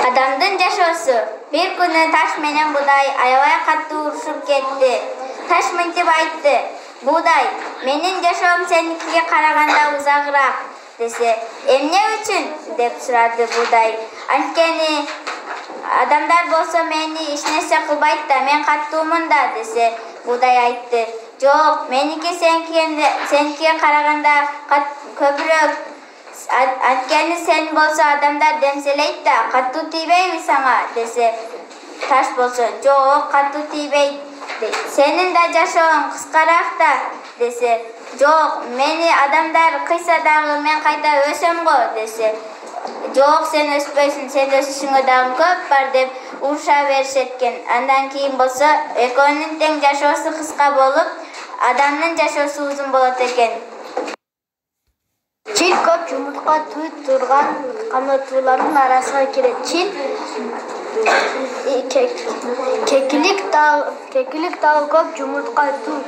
Adamdın жашоосу. Bir күнү таш менен Будай аябай катуу урушуп кетти. Таш мынтип айтты: "Будай, менин жашоом сеникиге караганда узагыраак" десе, "Эмне үчүн?" деп сурады Будай. "Анткени адамдар болсо мени эч нерсе кылбайт да, мен каттуумун да" десе, Будай айтты: "Жок, меники сеникиге караганда көбүрөөк. Анткени сен болсо адамдар демселейт да, каттуу тийбейби сага" десе, таш болсо, "Жок, каттуу тийбейт. Сенин да жашооң кыскараак да" десе, "Жок, мени адамдар кыйса дагы мен кайта өсөм го" десе, "Жок, сен өспөйсүң, сен өсүшүңө дагы көп бар" деп уруша беришет экен. Андан кийин болсо экөөнүн тең жашоосу кыска болуп, адамдын жашоосу узун болот экен. Чил көп жумуртка туй турган канаттуулардын арасына кирет. Чил кекилик дагы көп жумуртка туй.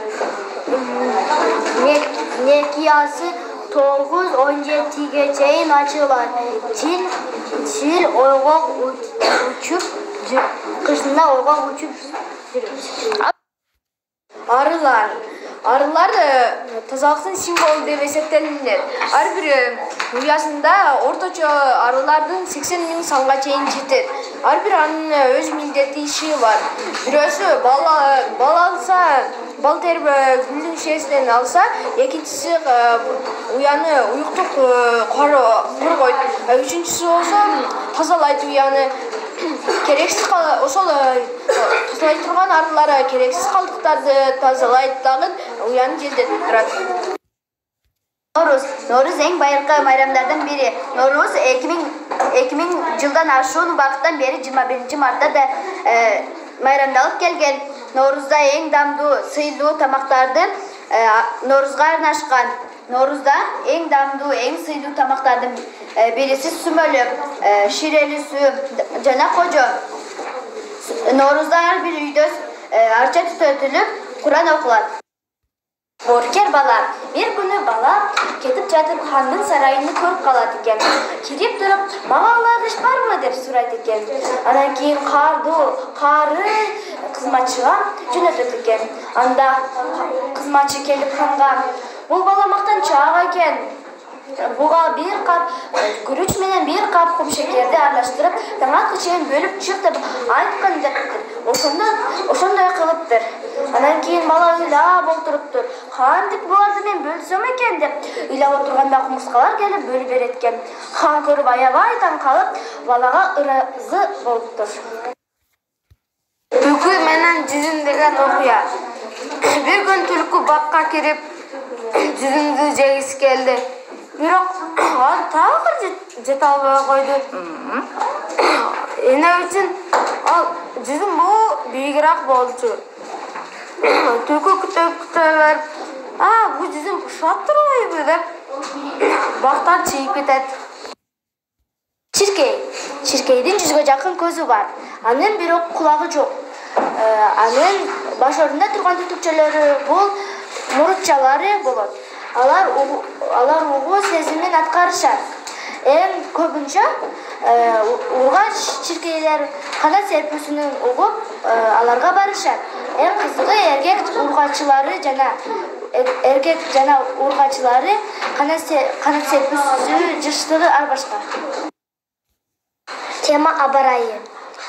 Некиясы 9-17 чейин ачылат. Чил ойгок учуп, кышында ойгок учуп жүрөт. Арылар тазалыктын символу деп эсептелинет. Ар бир уясында орточо арылардын 80 000 санга чейин жетет. Ар бир анын өз милдети иши бар. Бирөөсү бал алса, бал терип гүлдүн шээсинен алса, экинчиси уяны уюктук коргойт. Үчүнчүсү болсо тазалайт уяны. Керексиз ошол тазалай турган арылар керексиз калдыктарды тазалайт дагы уяны желдетип турат. Норuz эң байыркы майрамдардын бири. Норuz 2000 жылдан ашуун убакыттан бери 21 мартта да майрамдалып келген. Норузда эң дамдуу, сыйлуу тамактарды Норузга арнашкан. Норузда эң дамдуу, эң сыйлуу тамактардын бириси сүмөлөк, ширели сүү жана кожо. Норузда ар бир үйдө арча түтөтүлүп, Куран окулат. Боркер бала. Bir күнү бала кетип жатып хандын сарайын көрүп калат экен. Кирип туруп, "Мага лагыш барбы?" деп сурайт экен. Анан кийин кары кызматчыга жөнөтөт экен. Анда кызматчы келип ханга: "Бул бала мактанчы ага экен. Буга bir кап күрүч менен bir кап кум шекерди аралаштырып, таңатка чейин бөлүп чык деп айткан" дептир. Ошондой кылыптыр. Анан кийин бала ыйлап отуруптур. "Кантип буларды мен бөлсөм экен" деп ыйлап отурганда кумурскалар келип бөлүп берет экен. Хан көрүп аябай таң калып, балага ыраазы болуптур. Түлкү менен жүзүм деген окуя. Bir күн түлкү бакка кирип, жүзүмдү жегиси келди. Бирок ал так жете албай койду. Эмне үчүн? Ал жүзүм бийигирээк болчу. Түлкү күтө берип, "Бул жүзүм ушап турбайбы" деп бактан чыйып кетет. Чиркейдин 100гө жакын көзү бар. Анын бирок кулагы жок. Анын башорунда турган түтүкчөлөрү бул мурутчалары болот. Алар угуу сезимин аткарышат. Эң көбүнчө ургач чиркейлер канат серпүүсүн угуп аларга барышат. Эң кызыгы эркек жана ургачылары канат серпүүсү жыштыгы ар башка. Тема абарайы.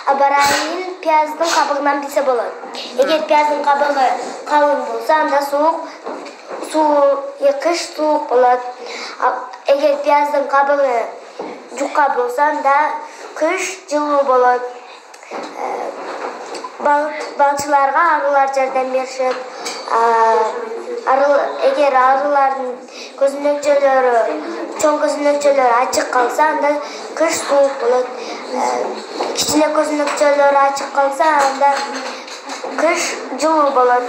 Абарайын пияздын кабыгынан билсе болот. Эгер пияздын кабыгы калың болсо, анда кыш суук болот. Эгер пияздын кабыгы жука болсо, анда кыш жылуу болот. Балчыларга арылар жардам беришет. Эгер арылардын чоң көзүнөкчөлөрү ачык калса, анда кыш суук болот. Кичине көзүнөкчөлөрү ачык калса, анда кыш жылуу болот.